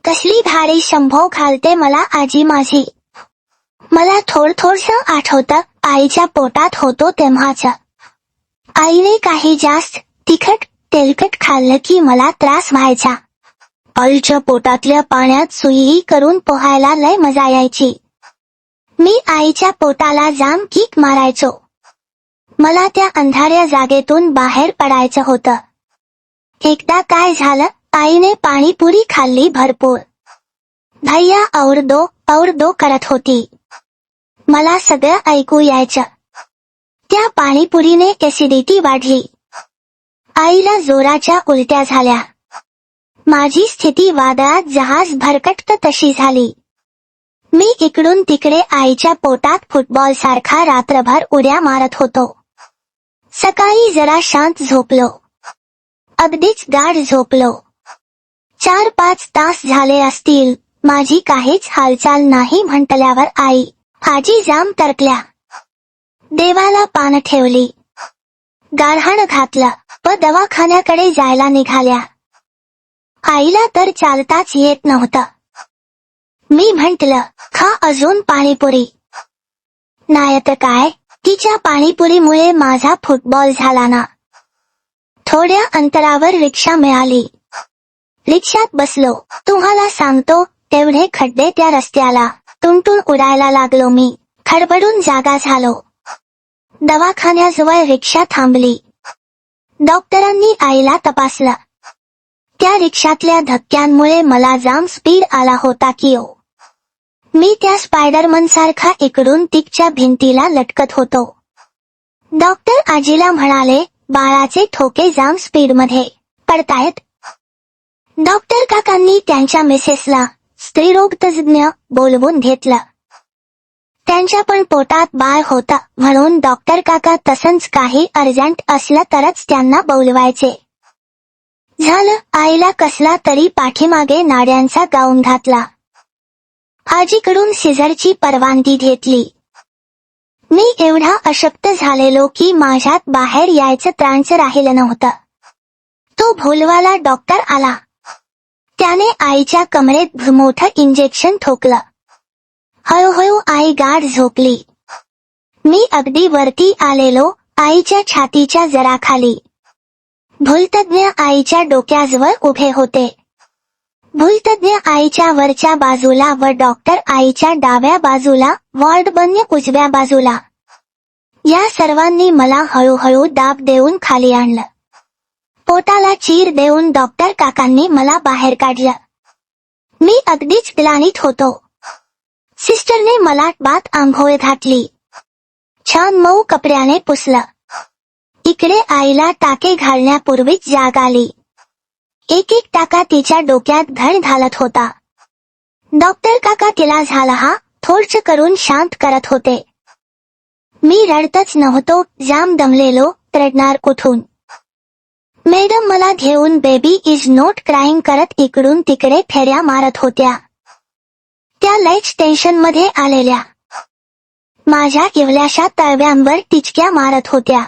कसली भारी शंभो घालते मला आजी माझी. मला थोडंसं आठवतं आईच्या पोटात होतो तेव्हाच. आईने काही जास्त तिखट तेलकट खाल्लं की मला त्रास व्हायचा. आईच्या पोटातल्या पाण्यात सुई करून पोहायला लय मजा यायची. मी आईच्या पोटाला जाम किक मारायचो. मला त्या अंधाऱ्या जागेतून बाहेर पडायचं होतं. एकदा काय झालं, आईने पाणीपुरी खाल्ली भरपूर. भैया और दो करत होती. मला सगळं ऐकू यायचं. त्या पाणीपुरीने ऍसिडिटी वाढली. आईला जोराच्या उलट्या झाल्या. माझी स्थिती वादळात जहाज भरकटत तशी झाली. मी इकडून तिकडे आईच्या पोटात फुटबॉल सारखा रात्रभर उड्या मारत होतो. सकाळी जरा शांत झोपलो. अगदीच गाढ झोपलो. 4-5 तास झाले असतील. माझी काहीच हालचाल नाही म्हटल्यावर आई आजी जाम तरकल्या. देवाला पान ठेवली. गारहाण घातलं व दवाखान्याकडे जायला निघाल्या. आईला तर चालताच येत नव्हतं. मी म्हंटल, खा अजून पाणीपुरी. नाहीतर काय, तिच्या पाणीपुरीमुळे माझा फुटबॉल झाला ना. थोड्या अंतरावर रिक्षा मिळाली. रिक्षात बसलो. तुम्हाला सांगतो तेवढे खड्डे त्या रस्त्याला. टुनटुन उडायला लागलो मी. खडबडून जागा झालो. दवाखान्याजवळ रिक्षा थांबली. डॉक्टरांनी आईला तपासलं. त्या रिक्षातल्या धक्क्यांमुळे मला जाम स्पीड आला होता की ओ. मी त्या स्पायडरमन सारखा इकडून तिकच्या भिंतीला लटकत होतो. डॉक्टर आजीला म्हणाले, बाळाचे ठोके जाम स्पीडमध्ये पडतायत. डॉक्टर काकांनी त्यांच्या मिसेसला, स्त्रीरोग तज्ज्ञ, बोलवून घेतलं. त्यांच्या पण पोटात बाळ होतं म्हणून डॉक्टर काका तसंच काही अर्जंट असलं तरच त्यांना बोलवायचे. झालं, आईला कसला तरी पाठीमागे नाड्यांचा गाऊन घातला. आजीकडून सिझरची परवानगी घेतली. मी एवढा अशक्त झालेलो की माझ्यात बाहेर यायचं त्राणच राहिलं नव्हतं. तो भोलवाला डॉक्टर आला. त्याने आईच्या कमरेत मोठं इंजेक्शन ठोकलं. हळूहळू आई गाढ झोपली. मी अगदी वरती आलेलो, आईच्या छातीच्या जरा खाली. भूलतज्ञ आईच्या डोक्याजवळ उभे होते. भूलतज्ञ आईच्या वरच्या बाजूला व डॉक्टर आईच्या डाव्या बाजूला, वॉर्डबन्य उजव्या बाजूला. या सर्वांनी मला हळूहळू दाब देऊन खाली आणलं. पोटाला चीर देऊन डॉक्टर काकांनी मला बाहेर काढलं. मी अगदीच ग्लानीत होतो. सिस्टरने मला बात आंघोळ घातली. छान मऊ कपड्याने पुसलं. इकडे आईला टाके घालण्यापूर्वीच जाग आली. एक टाका तिच्या डोक्यात घण घालत होता. डॉक्टर काका तिला झाला हा थोडस करून शांत करत होते. मी रडतच नव्हतो, जाम दमलेलो, रडणार कुठून. मॅडम मला घेऊन बेबी इज नॉट क्राईंग करत इकडून तिकडे फेऱ्या मारत होत्या. त्या लयच टेन्शनमध्ये आलेल्या. माझ्या इवल्याशा तळव्यांवर टिचक्या मारत होत्या.